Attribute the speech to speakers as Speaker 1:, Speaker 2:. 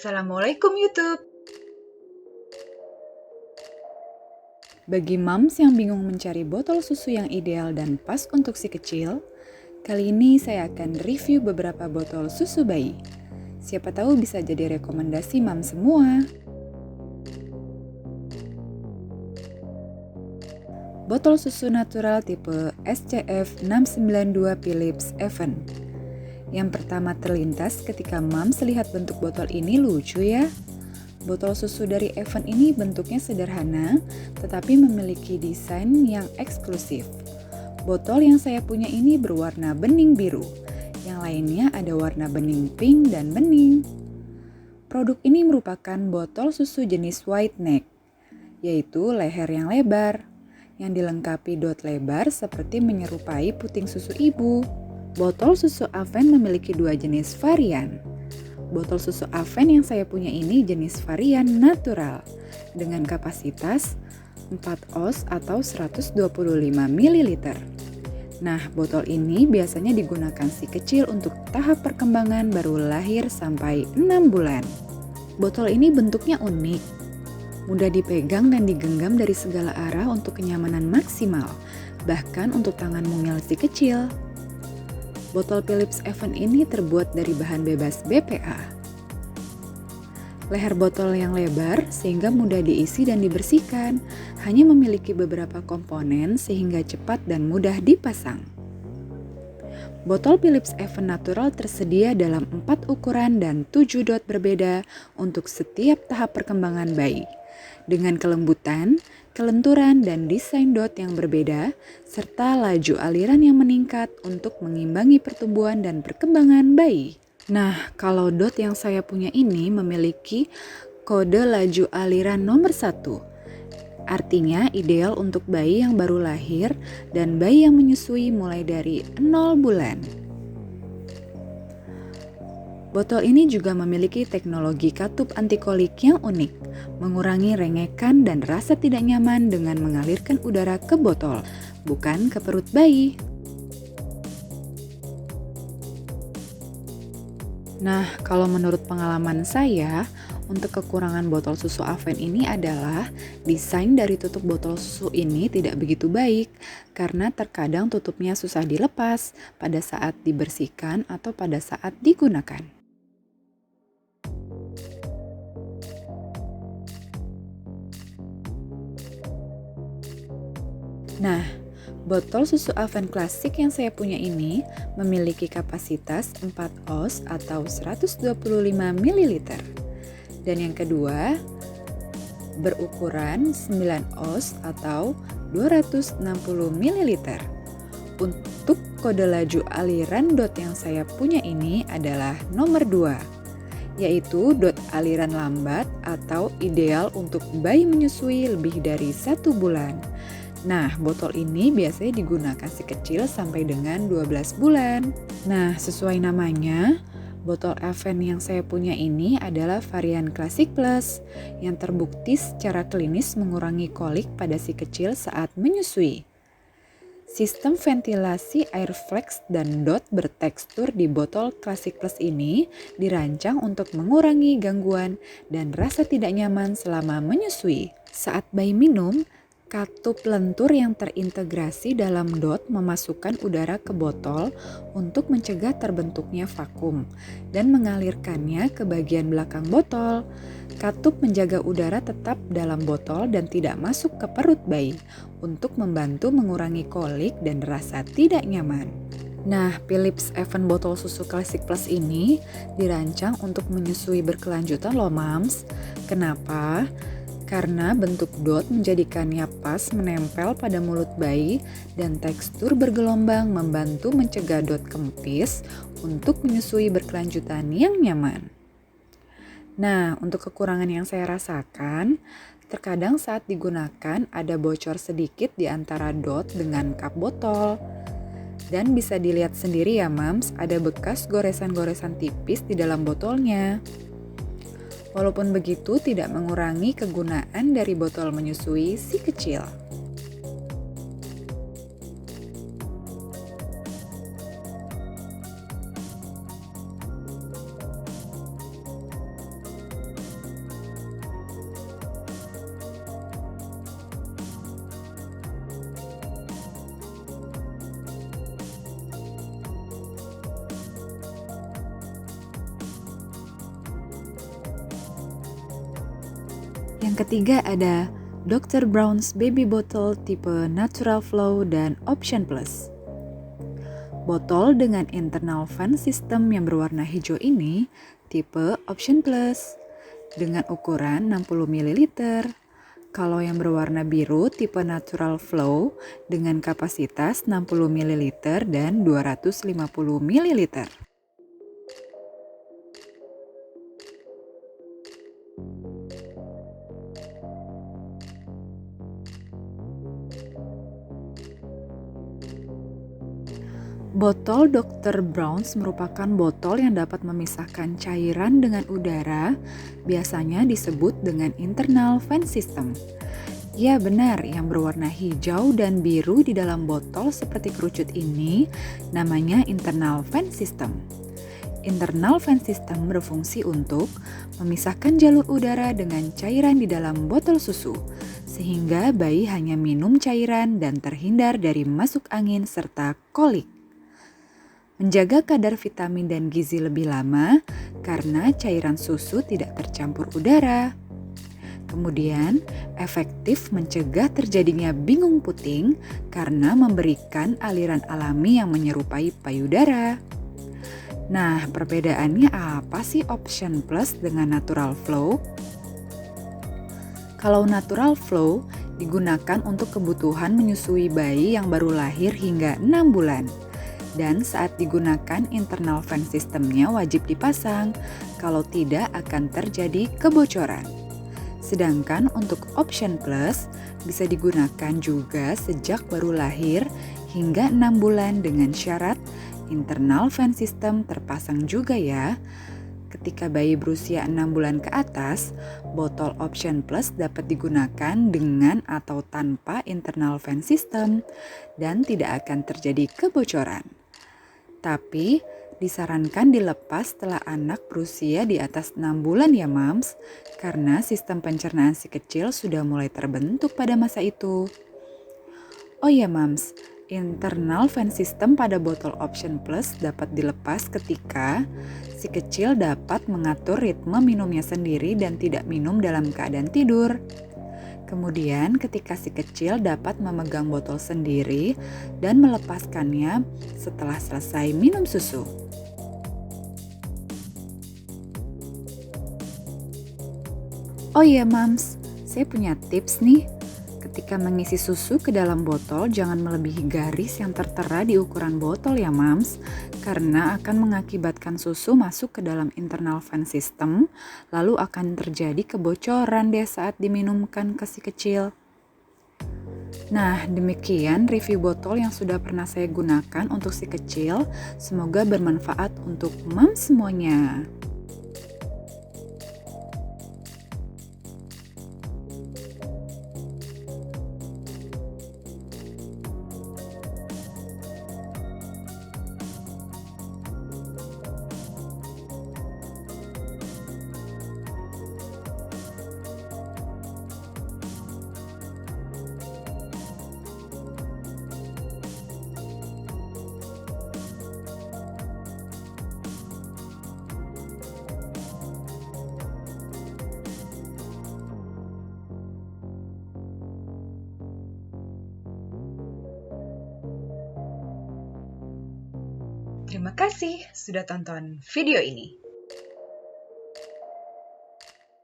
Speaker 1: Assalamualaikum YouTube.
Speaker 2: Bagi moms yang bingung mencari botol susu yang ideal dan pas untuk si kecil, kali ini saya akan review beberapa botol susu bayi. Siapa tahu bisa jadi rekomendasi mam semua. Botol susu natural tipe SCF 692 Philips Even. Yang pertama terlintas ketika mams lihat bentuk botol ini lucu ya. Botol susu dari Even ini bentuknya sederhana, tetapi memiliki desain yang eksklusif. Botol yang saya punya ini berwarna bening biru. Yang lainnya ada warna bening pink dan bening. Produk ini merupakan botol susu jenis white neck, yaitu leher yang lebar, yang dilengkapi dot lebar seperti menyerupai puting susu ibu. Botol susu Aven memiliki dua jenis varian. Botol susu Aven yang saya punya ini jenis varian natural dengan kapasitas 4 oz atau 125 ml. Nah, botol ini biasanya digunakan si kecil untuk tahap perkembangan baru lahir sampai 6 bulan. Botol ini bentuknya unik, mudah dipegang dan digenggam dari segala arah untuk kenyamanan maksimal, bahkan untuk tangan mungil si kecil. Botol Philips Even ini terbuat dari bahan bebas BPA. Leher botol yang lebar sehingga mudah diisi dan dibersihkan, hanya memiliki beberapa komponen sehingga cepat dan mudah dipasang. Botol Philips Even Natural tersedia dalam 4 ukuran dan 7 dot berbeda untuk setiap tahap perkembangan bayi. Dengan kelembutan, kelenturan, dan desain dot yang berbeda, serta laju aliran yang meningkat untuk mengimbangi pertumbuhan dan perkembangan bayi. Nah, kalau dot yang saya punya ini memiliki kode laju aliran nomor 1. Artinya ideal untuk bayi yang baru lahir dan bayi yang menyusui mulai dari 0 bulan. Botol ini juga memiliki teknologi katup antikolik yang unik, mengurangi rengekan dan rasa tidak nyaman dengan mengalirkan udara ke botol, bukan ke perut bayi. Nah, kalau menurut pengalaman saya, untuk kekurangan botol susu Aven ini adalah desain dari tutup botol susu ini tidak begitu baik karena terkadang tutupnya susah dilepas pada saat dibersihkan atau pada saat digunakan. Nah, botol susu Aven klasik yang saya punya ini memiliki kapasitas 4 oz atau 125 ml. Dan yang kedua, berukuran 9 oz atau 260 ml. Untuk kode laju aliran dot yang saya punya ini adalah nomor 2, yaitu dot aliran lambat atau ideal untuk bayi menyusui lebih dari 1 bulan. Nah, botol ini biasanya digunakan si kecil sampai dengan 12 bulan. Nah, sesuai namanya, botol Aven yang saya punya ini adalah varian Classic Plus yang terbukti secara klinis mengurangi kolik pada si kecil saat menyusui. Sistem ventilasi air flex dan dot bertekstur di botol Classic Plus ini dirancang untuk mengurangi gangguan dan rasa tidak nyaman selama menyusui. Saat bayi minum, katup lentur yang terintegrasi dalam dot memasukkan udara ke botol untuk mencegah terbentuknya vakum dan mengalirkannya ke bagian belakang botol. Katup menjaga udara tetap dalam botol dan tidak masuk ke perut bayi untuk membantu mengurangi kolik dan rasa tidak nyaman. Nah, Philips Even botol susu Classic Plus ini dirancang untuk menyusui berkelanjutan loh mams. Kenapa? Karena bentuk dot menjadikannya pas menempel pada mulut bayi dan tekstur bergelombang membantu mencegah dot kempis untuk menyusui berkelanjutan yang nyaman. Nah, untuk kekurangan yang saya rasakan, terkadang saat digunakan ada bocor sedikit di antara dot dengan kap botol. Dan bisa dilihat sendiri ya mams, ada bekas goresan-goresan tipis di dalam botolnya. Walaupun begitu tidak mengurangi kegunaan dari botol menyusui si kecil. Yang ketiga ada Dr. Brown's Baby Bottle tipe Natural Flow dan Option Plus. Botol dengan internal fan system yang berwarna hijau ini tipe Option Plus dengan ukuran 60 ml. Kalau yang berwarna biru tipe Natural Flow dengan kapasitas 60 ml dan 250 ml. Botol Dr. Brown's merupakan botol yang dapat memisahkan cairan dengan udara, biasanya disebut dengan internal fan system. Ya benar, yang berwarna hijau dan biru di dalam botol seperti kerucut ini namanya internal fan system. Internal fan system berfungsi untuk memisahkan jalur udara dengan cairan di dalam botol susu, sehingga bayi hanya minum cairan dan terhindar dari masuk angin serta kolik. Menjaga kadar vitamin dan gizi lebih lama karena cairan susu tidak tercampur udara. Kemudian, efektif mencegah terjadinya bingung puting karena memberikan aliran alami yang menyerupai payudara. Nah, perbedaannya apa sih Option Plus dengan Natural Flow? Kalau Natural Flow digunakan untuk kebutuhan menyusui bayi yang baru lahir hingga 6 bulan. Dan saat digunakan internal fan systemnya wajib dipasang, kalau tidak akan terjadi kebocoran. Sedangkan untuk Option Plus bisa digunakan juga sejak baru lahir hingga 6 bulan dengan syarat internal fan system terpasang juga ya. Ketika bayi berusia 6 bulan ke atas, botol Option Plus dapat digunakan dengan atau tanpa internal fan system dan tidak akan terjadi kebocoran. Tapi disarankan dilepas setelah anak berusia di atas 6 bulan ya Mams, karena sistem pencernaan si kecil sudah mulai terbentuk pada masa itu. Oh ya Mams, internal fan system pada botol Option Plus dapat dilepas ketika si kecil dapat mengatur ritme minumnya sendiri dan tidak minum dalam keadaan tidur. Kemudian ketika si kecil dapat memegang botol sendiri dan melepaskannya setelah selesai minum susu. Oh iya Mams, saya punya tips nih. Ketika mengisi susu ke dalam botol, jangan melebihi garis yang tertera di ukuran botol ya Mams, karena akan mengakibatkan susu masuk ke dalam internal fan system, lalu akan terjadi kebocoran deh saat diminumkan ke si kecil. Nah, demikian review botol yang sudah pernah saya gunakan untuk si kecil. Semoga bermanfaat untuk Mams semuanya.
Speaker 1: Terima kasih sudah tonton video ini.